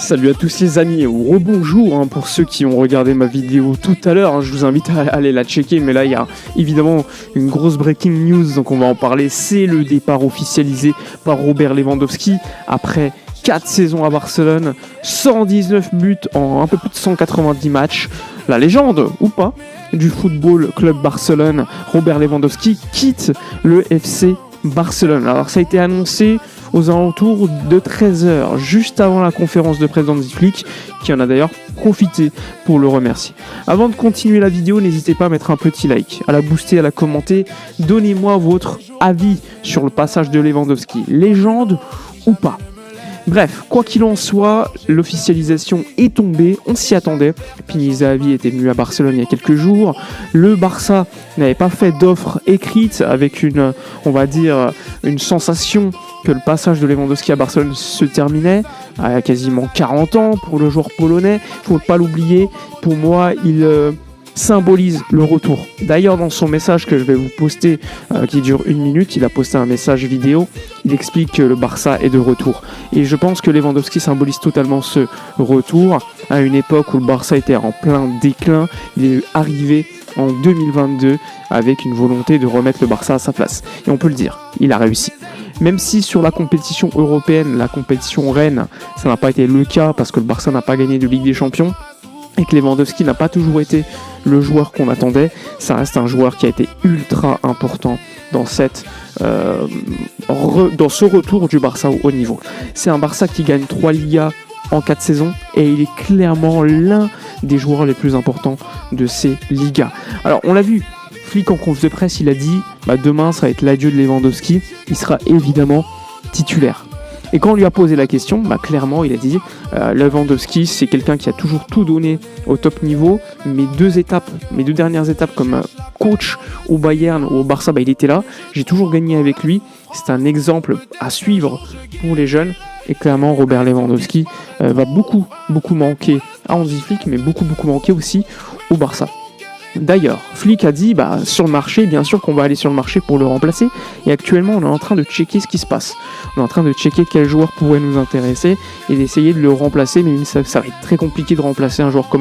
Salut à tous les amis, ou rebonjour pour ceux qui ont regardé ma vidéo tout à l'heure, je vous invite à aller la checker, mais là il y a évidemment une grosse breaking news, donc on va en parler, c'est le départ officialisé par Robert Lewandowski après 4 saisons à Barcelone, 119 buts en un peu plus de 190 matchs, la légende, ou pas, du football club Barcelone, Robert Lewandowski quitte le FC Barcelone. Alors ça a été annoncé aux alentours de 13h, juste avant la conférence de presse d'Hansi Flick, qui en a d'ailleurs profité pour le remercier. Avant de continuer la vidéo, n'hésitez pas à mettre un petit like, à la booster, à la commenter. Donnez-moi votre avis sur le passage de Lewandowski, légende ou pas. Bref, quoi qu'il en soit, l'officialisation est tombée, on s'y attendait. Pini Zahavi était venu à Barcelone il y a quelques jours. Le Barça n'avait pas fait d'offre écrite avec une sensation que le passage de Lewandowski à Barcelone se terminait à quasiment 40 ans pour le joueur polonais. Il ne faut pas l'oublier, pour moi, il symbolise le retour. D'ailleurs, dans son message que je vais vous poster, qui dure 1 minute, il a posté un message vidéo, il explique que le Barça est de retour. Et je pense que Lewandowski symbolise totalement ce retour à une époque où le Barça était en plein déclin. Il est arrivé en 2022 avec une volonté de remettre le Barça à sa place. Et on peut le dire, il a réussi. Même si sur la compétition européenne, la compétition reine, ça n'a pas été le cas parce que le Barça n'a pas gagné de Ligue des Champions, et que Lewandowski n'a pas toujours été le joueur qu'on attendait, ça reste un joueur qui a été ultra important dans ce retour du Barça au haut niveau. C'est un Barça qui gagne 3 Ligas en 4 saisons et il est clairement l'un des joueurs les plus importants de ces Ligas. Alors on l'a vu, Flick en conf de presse, il a dit demain ça va être l'adieu de Lewandowski, il sera évidemment titulaire. Et quand on lui a posé la question, clairement, il a dit Lewandowski, c'est quelqu'un qui a toujours tout donné au top niveau. Mes deux dernières étapes comme coach au Bayern ou au Barça, il était là. J'ai toujours gagné avec lui. C'est un exemple à suivre pour les jeunes. Et clairement, Robert Lewandowski va beaucoup manquer à Hansi Flick, mais beaucoup manquer aussi au Barça. D'ailleurs, Flick a dit, sur le marché, bien sûr qu'on va aller sur le marché pour le remplacer. Et actuellement, on est en train de checker ce qui se passe. On est en train de checker quel joueur pourrait nous intéresser et d'essayer de le remplacer. Mais ça va être très compliqué de remplacer un joueur comme